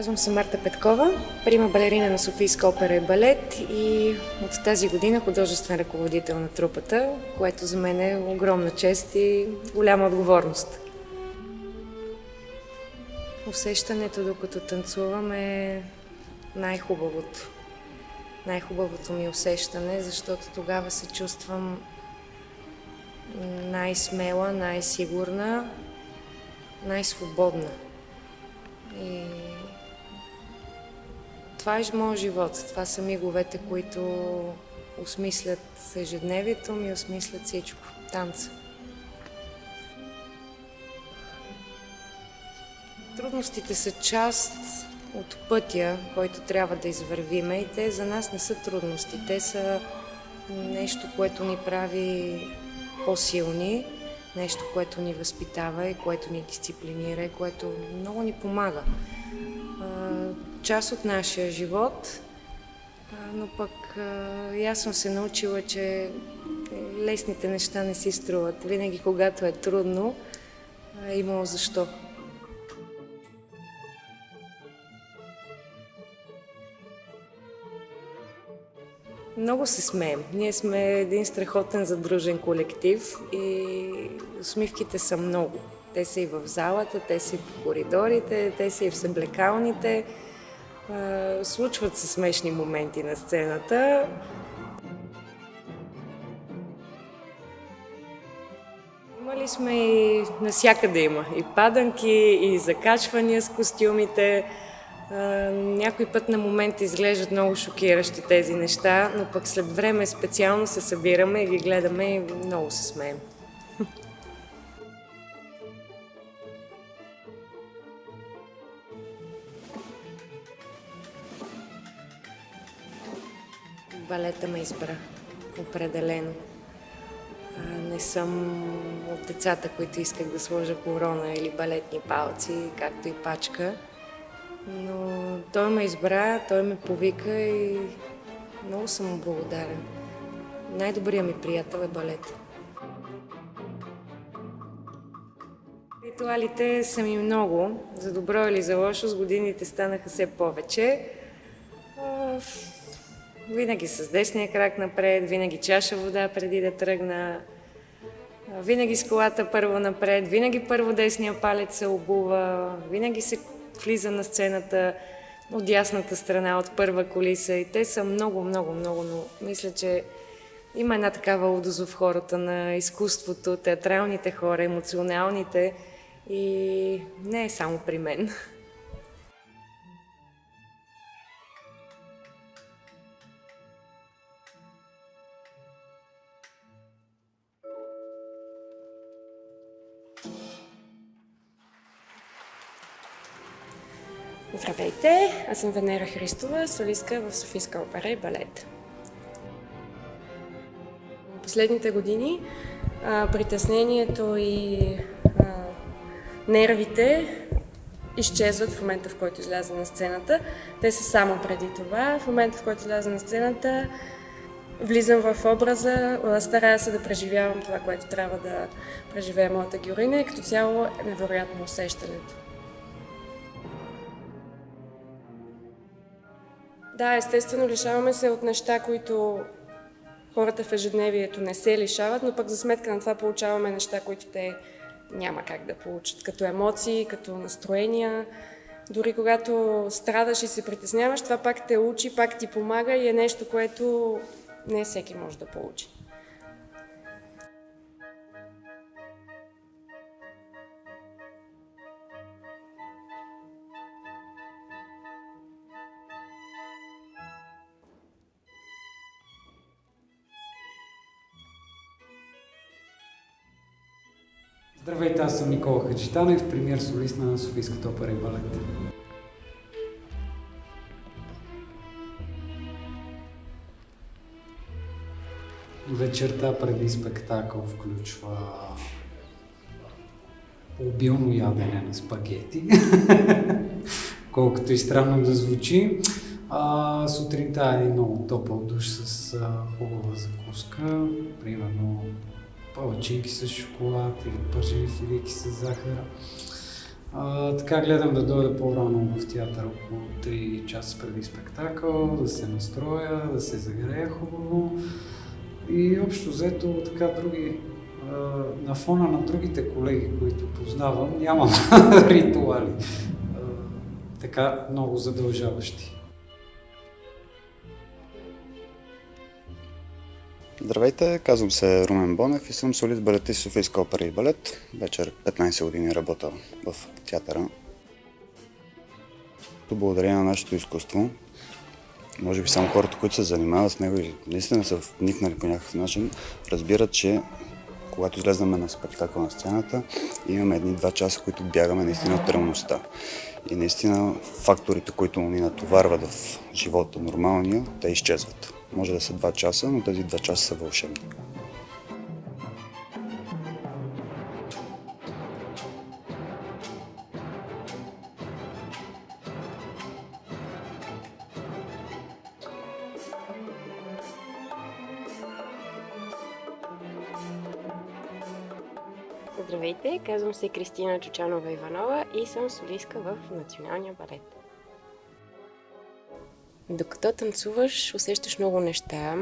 Казвам се Марта Петкова, прима балерина на Софийска опера и балет и от тази година художествен ръководител на трупата, което за мен е огромна чест и голяма отговорност. Усещането, докато танцувам, е най-хубавото. Най-хубавото ми усещане, защото тогава се чувствам най-смела, най-сигурна, най-свободна. И това е моят живот. Това са миговете, които осмислят ежедневието ми, осмислят всичко. Танца. Трудностите са част от пътя, който трябва да извървиме, и те за нас не са трудности. Те са нещо, което ни прави по-силни, нещо, което ни възпитава и което ни дисциплинира и което много ни помага. Част от нашия живот, но пък и аз съм се научила, че лесните неща не си струват. Винаги, когато е трудно, е имало защо. Много се смеем. Ние сме един страхотен задружен колектив и усмивките са много. Те са и в залата, те са и по коридорите, те са и в съблекалните. Случват се смешни моменти на сцената. Имали сме и навсякъде има. И паданки, и закачвания с костюмите. Някой път на момент изглеждат много шокиращи тези неща, но пък след време специално се събираме и ги гледаме и много се смеем. Балета ме избра, определено. Не съм от децата, които исках да сложа корона или балетни палци, както и Пачка. Но той ме избра, той ме повика и много съм му благодарен. Най-добрият ми приятел е балет. Ритуалите са ми много, за добро или за лошо, с годините станаха все повече. Винаги с десния крак напред, винаги чаша вода преди да тръгна, винаги с колата първо напред, винаги първо десния палец се обува, винаги се влиза на сцената от дясната страна, от първа кулиса, и те са много, но мисля, че има една такава лудост в хората на изкуството, театралните хора, емоционалните, и не е само при мен. Здравейте, аз съм Венера Христова, солистка в Софийска опера и балет. В последните години притеснението и нервите изчезват в момента, в който изляза на сцената. Те са само преди това. В момента, в който изляза на сцената, влизам в образа, старая се да преживявам това, което трябва да преживее моята героиня, и като цяло е невероятно усещането. Да, естествено, лишаваме се от неща, които хората в ежедневието не се лишават, но пък за сметка на това получаваме неща, които те няма как да получат, като емоции, като настроения. Дори когато страдаш и се притесняваш, това пак те учи, пак ти помага и е нещо, което не всеки може да получи. Здравейте, аз съм Никола Хаджитанов, премиер солист на Софийската опера и балет. Вечерта преди спектакъл включва обилно ядене на спагети, колкото и странно да звучи. Сутринта е един много топъл душ с хубава закуска, примерно палачинки с шоколад или пържени филийки с захар. Така гледам да дойда по-рано в театър, около 3 часа преди спектакъл, да се настроя, да се загрея хубаво. И общо взето така на фона на другите колеги, които познавам, нямам ритуали така много задължаващи. Здравейте, казвам се Румен Бонев и съм солист балетист в Софийска опера и балет. Вече 15 години работя в театъра. Благодарение на нашето изкуство, може би само хората, които се занимават с него и наистина са вникнали по някакъв начин, разбират, че когато излезнем на спектакъл на сцената, имаме 1-2 часа, които бягаме наистина от реалността. И наистина факторите, които ни натоварват в живота нормалния, те изчезват. Може да са 2 часа, но тези 2 часа са вълшебни. Здравейте, казвам се Кристина Чучанова-Иванова и съм солистка в Националния балет. Докато танцуваш, усещаш много неща.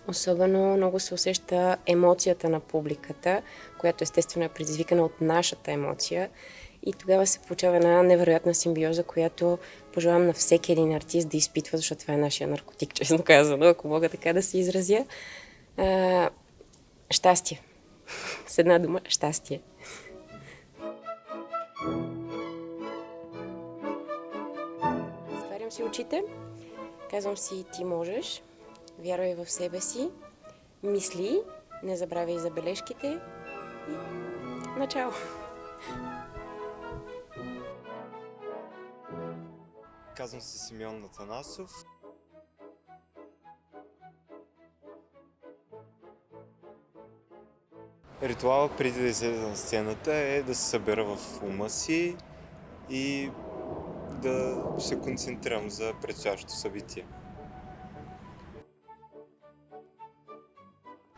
Особено много се усеща емоцията на публиката, която естествено е предизвикана от нашата емоция. И тогава се получава една невероятна симбиоза, която пожелавам на всеки един артист да изпитва, защото това е нашия наркотик, честно казано, ако мога така да се изразя. Щастие. С една дума, щастие. Затварям си очите, казвам си, ти можеш, вярвай в себе си, мисли, не забравяй забележките и начало. Казвам се Симеон Атанасов. Ритуала преди да излезе на сцената е да се събера в ума си и да се концентрирам за предстоящото събитие.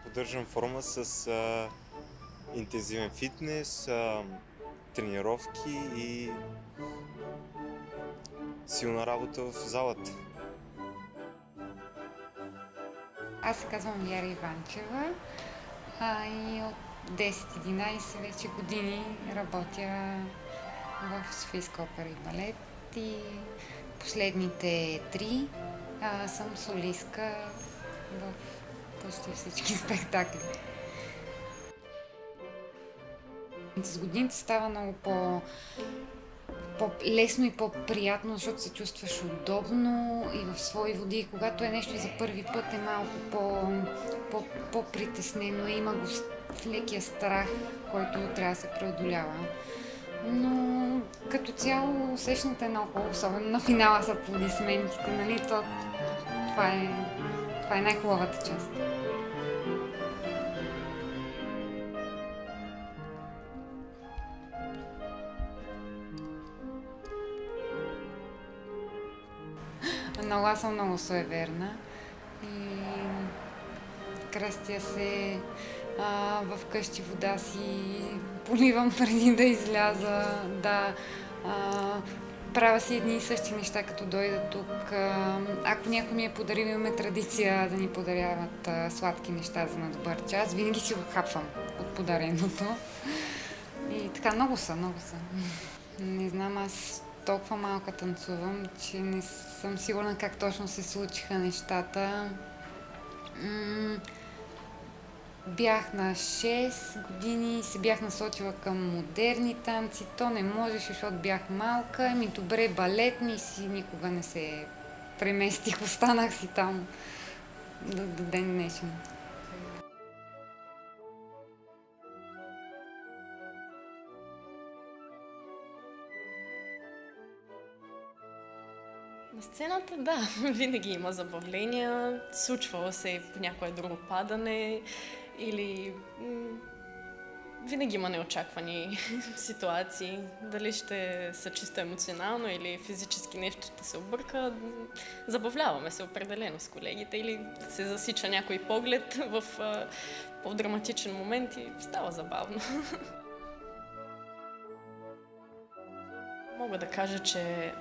Поддържам форма с интензивен фитнес, тренировки и силна работа в залата. Аз се казвам Вяра Иванчева и от 10-11 вече години работя в Софийска опера и балет и последните 3 съм солистка в почти всички спектакли. С годините става много по-лесно и по-приятно, защото се чувстваш удобно и в свои води. Когато е нещо за първи път е малко по-притеснено, има го лекия страх, който трябва да се преодолява. Но като цяло усещането е много хубаво, особено на финала с аплодисментите, нали? Това е най-хубавата част. Аз съм много суеверна и кръстя се в къщи, вода си поливам преди да изляза, правя си едни и същи неща, като дойда тук. Ако някой ми е подарил, имаме традиция да ни подаряват сладки неща за на добър час, винаги си го хапвам от подареното. И така, много са. Не знам, аз толкова малка танцувам, че не съм сигурна как точно се случиха нещата. Бях на 6 години и се бях насочила към модерни танци. То не можеше, защото бях малка. Добре, балетни си никога не се преместих. Останах си там до ден днешен. На сцената, да, винаги има забавления, случвало се по някое друго падане или винаги има неочаквани ситуации. Дали ще са чисто емоционално или физически нещо ще се обърка. Забавляваме се определено с колегите или се засича някой поглед в по-драматичен момент и става забавно. Мога да кажа, че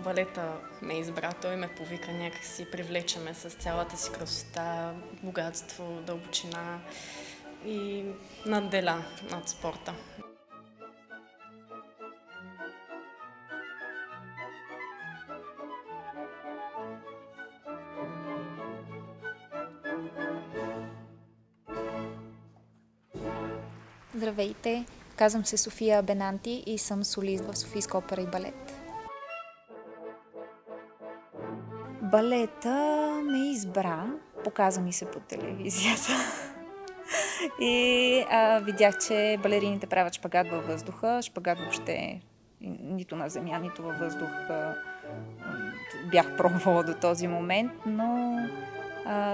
балета ме избра, той ме повика някакси, привлечеме с цялата си красота, богатство, дълбочина и надделя над спорта. Здравейте, казвам се София Бенанти и съм солист в Софийска опера и балет. Балета ме избра, показа ми се по телевизията и видях, че балерините правят шпагат във въздуха, шпагат въобще нито на земя, нито във въздух бях пробвала до този момент, но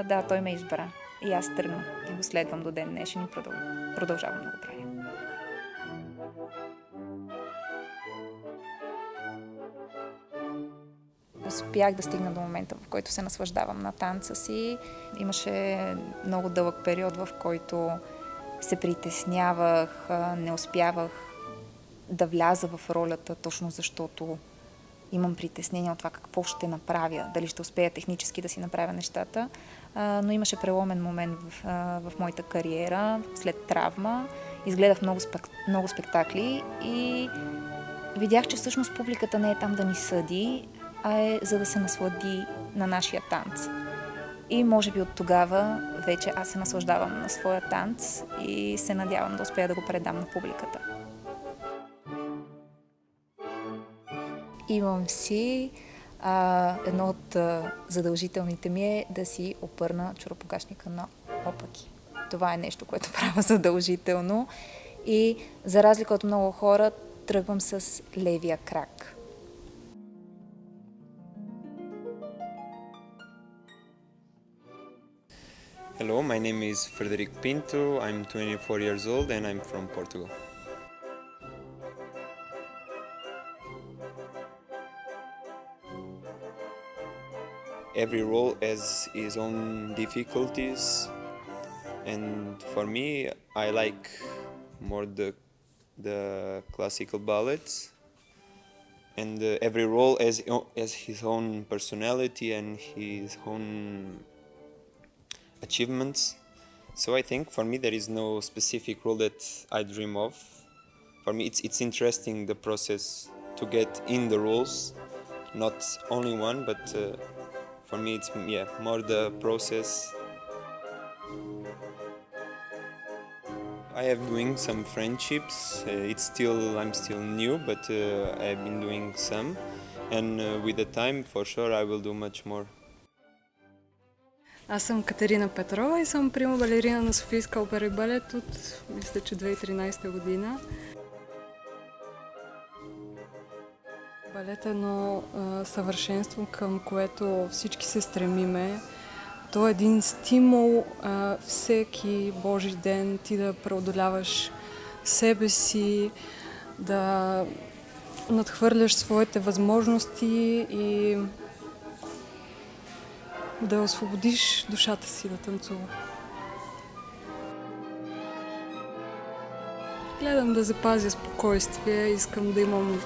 да, той ме избра и аз тръгнах и го следвам до ден днешен и продължавам да го правя. Успях да стигна до момента, в който се наслаждавам на танца си. Имаше много дълъг период, в който се притеснявах, не успявах да вляза в ролята, точно защото имам притеснение от това какво ще направя, дали ще успея технически да си направя нещата. Но имаше преломен момент в моята кариера, след травма. Изгледах много спектакли и видях, че всъщност публиката не е там да ни съди, а е за да се наслади на нашия танц. И може би от тогава вече аз се наслаждавам на своя танц и се надявам да успея да го предам на публиката. Имам си едно от задължителните ми е да си опърна чоропогашника на опаки. Това е нещо, което правя задължително и за разлика от много хора тръгвам с левия крак. Hello, my name is Frederic Pinto. I'm 24 years old and I'm from Portugal. Every role has its own difficulties, and for me, I like more the classical ballets. And every role has his own personality and his own achievements. So I think for me there is no specific role that I dream of. For me it's interesting the process to get in the roles, not only one, but for me it's more the process. I have doing some friendships. I'm still new, but I've been doing some, and with the time for sure I will do much more. Аз съм Катерина Петрова и съм прима балерина на Софийска опера и балет от, мисля, че 2013 година. Балет е едно съвършенство, към което всички се стремиме. То е един стимул всеки Божи ден ти да преодоляваш себе си, да надхвърляш своите възможности и да освободиш душата си да танцува. Гледам да запазя спокойствие, искам да имам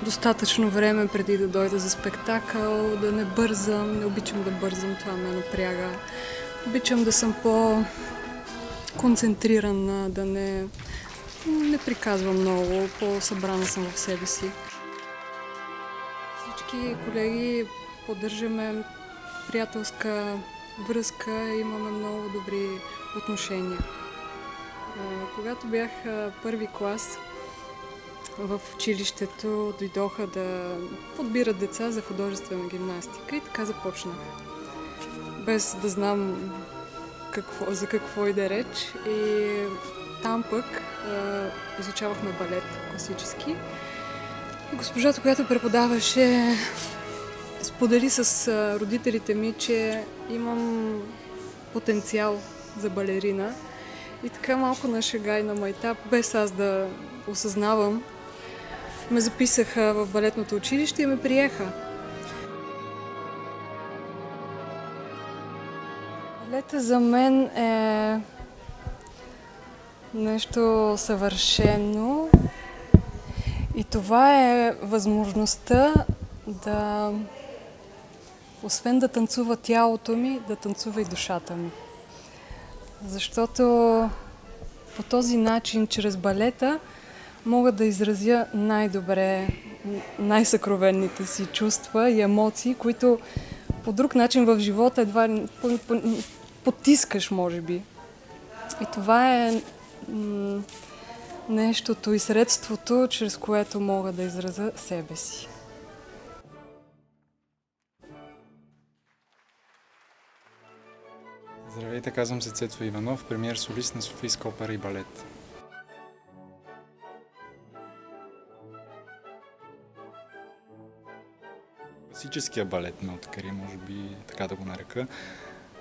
достатъчно време преди да дойда за спектакъл, да не бързам, не обичам да бързам, това ме напряга. Обичам да съм по-концентрирана, да не приказвам много, по-събрана съм в себе си. Всички колеги поддържаме приятелска връзка, имаме много добри отношения. Когато бях първи клас, в училището дойдоха да подбират деца за художествена гимнастика и така започнах. Без да знам за какво иде реч. И там пък изучавахме балет класически. И госпожата, която преподаваше, сподели с родителите ми, че имам потенциал за балерина. И така малко на шега и на майтап, без аз да осъзнавам, ме записаха в балетното училище и ме приеха. Балета за мен е нещо съвършено и Това е възможността да, освен да танцува тялото ми, да танцува и душата ми. Защото по този начин, чрез балета, мога да изразя най-добре най-съкровенните си чувства и емоции, които по друг начин в живота едва потискаш, може би. И това е нещото и средството, чрез което мога да изразя себе си. Здравейте, казвам се Цецо Иванов, премиер солист на Софийска опера и балет. Класическия балет ме откри, може би така да го нарека.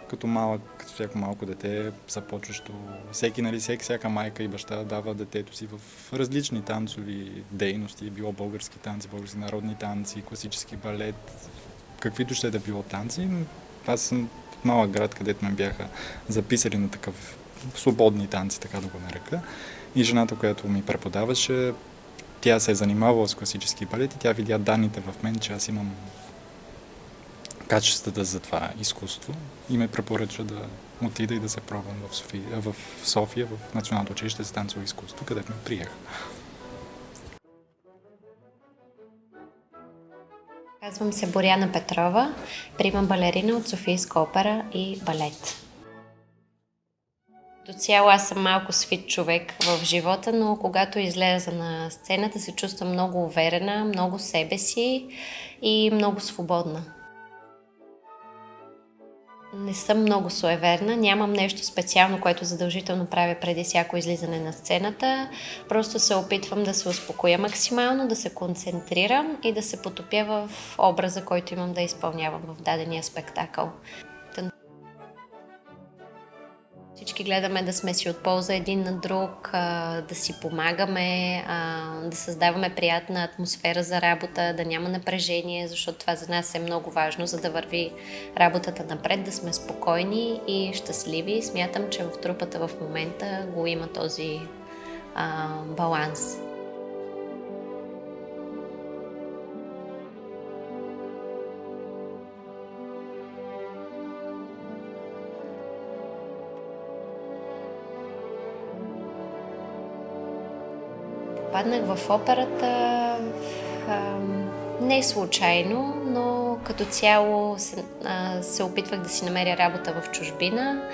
Като всяко малко дете, започващо, всяка майка и баща дава детето си в различни танцови дейности, било български танци, български народни танци, класически балет, каквито ще да било танци. Аз съм от малък град, където ме бяха записали на такъв свободни танци, така да го нарека. И жената, която ми преподаваше, тя се е занимавала с класически балет и тя видя данните в мен, че аз имам качествата за това изкуство и ме препоръча да отида и да се пробвам в София, в Националното училище за танцово изкуство, където ме приеха. Казвам се Боряна Петрова, прима балерина от Софийска опера и балет. До цяло аз съм малко свит човек в живота, но когато излеза на сцената се чувствам много уверена, много себе си и много свободна. Не съм много суеверна, нямам нещо специално, което задължително правя преди всяко излизане на сцената. Просто се опитвам да се успокоя максимално, да се концентрирам и да се потопя в образа, който имам да изпълнявам в дадения спектакъл. Всички гледаме да сме си от полза един на друг, да си помагаме, да създаваме приятна атмосфера за работа, да няма напрежение, защото това за нас е много важно, за да върви работата напред, да сме спокойни и щастливи. Смятам, че в трупата в момента го има този баланс. Попаднах в операта не случайно, но като цяло се опитвах да си намеря работа в чужбина.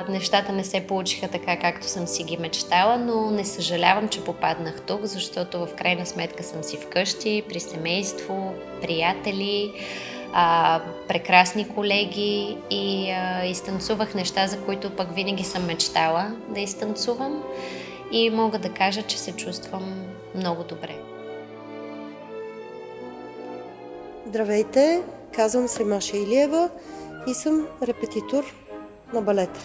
Нещата не се получиха така, както съм си ги мечтала, но не съжалявам, че попаднах тук, защото в крайна сметка съм си вкъщи, при семейство, приятели, прекрасни колеги и изтанцувах неща, за които пък винаги съм мечтала да изтанцувам. И мога да кажа, че се чувствам много добре. Здравейте, казвам се Маша Илиева и съм репетитор на балета.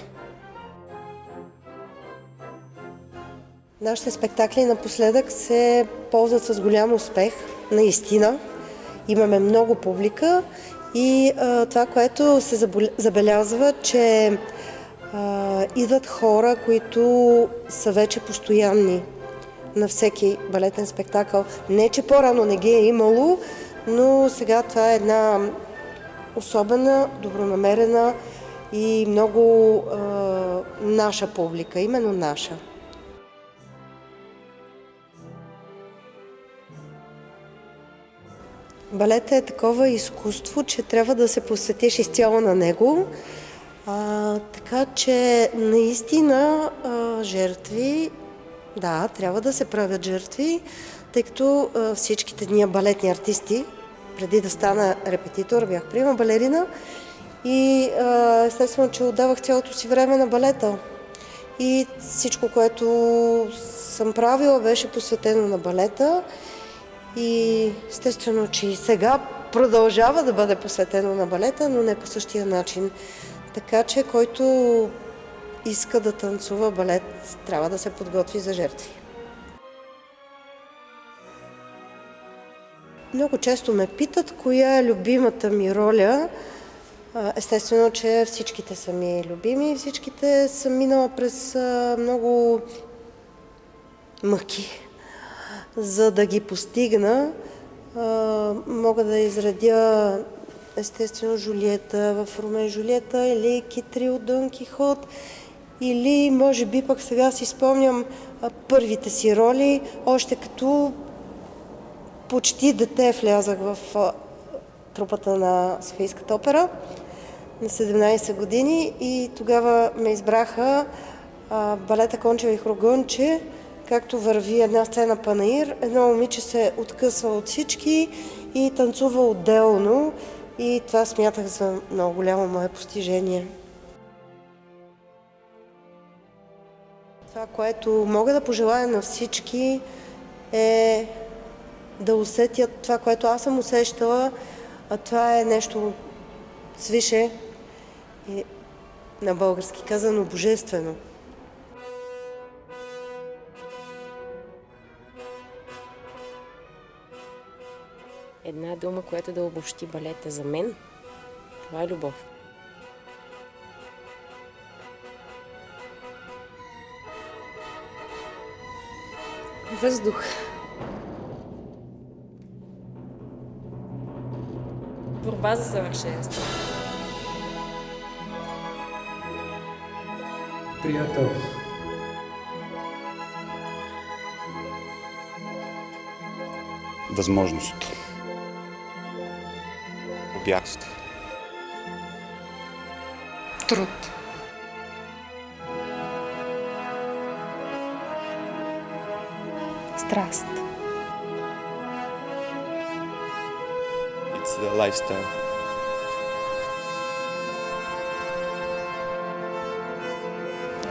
Нашите спектакли напоследък се ползват с голям успех, наистина. Имаме много публика и това, което се забелязва, че идват хора, които са вече постоянни на всеки балетен спектакъл. Не, че по-рано не ги е имало, но сега това е една особена, добронамерена и много наша публика, именно наша. Балетът е такова изкуство, че трябва да се посветиш изцяло на него. Така че наистина жертви, да, трябва да се правят жертви, тъй като всичките ние балетни артисти, преди да стана репетитор, бях прима балерина и естествено, че отдавах цялото си време на балета. И всичко, което съм правила, беше посветено на балета и естествено, че и сега продължава да бъде посветено на балета, но не по същия начин. Така че, който иска да танцува балет, трябва да се подготви за жертви. Много често ме питат, коя е любимата ми роля. Естествено, че всичките са ми любими, всичките съм минала през много мъки. за да ги постигна, мога да изредя естествено Жулиета в Ромео и Жулиета или Китри от Дон Кихот, или може би пък сега си спомням първите си роли, още като почти дете влязах в трупата на Софийската опера на 17 години и тогава ме избраха балета Кончева и Хрогонче, както върви една сцена Панаир, едно момиче се откъсва от всички и танцува отделно и това смятах за много голямо мое постижение. Това, което мога да пожелая на всички е да усетят това, което аз съм усещала, а това е нещо свише и на български казано божествено. Една дума, която да обобщи балета за мен, това е любов. Въздух. Борба за съвършенство. Приятел. Възможност. Бягство. Труд. Страст. It's the lifestyle.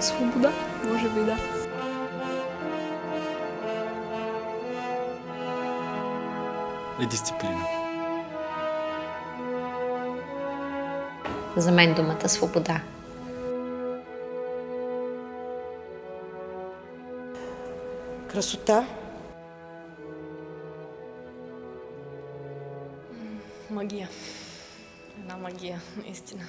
Свобода, може би да. И дисциплина. За мен думата свобода. Красота. Магия. Една магия, наистина.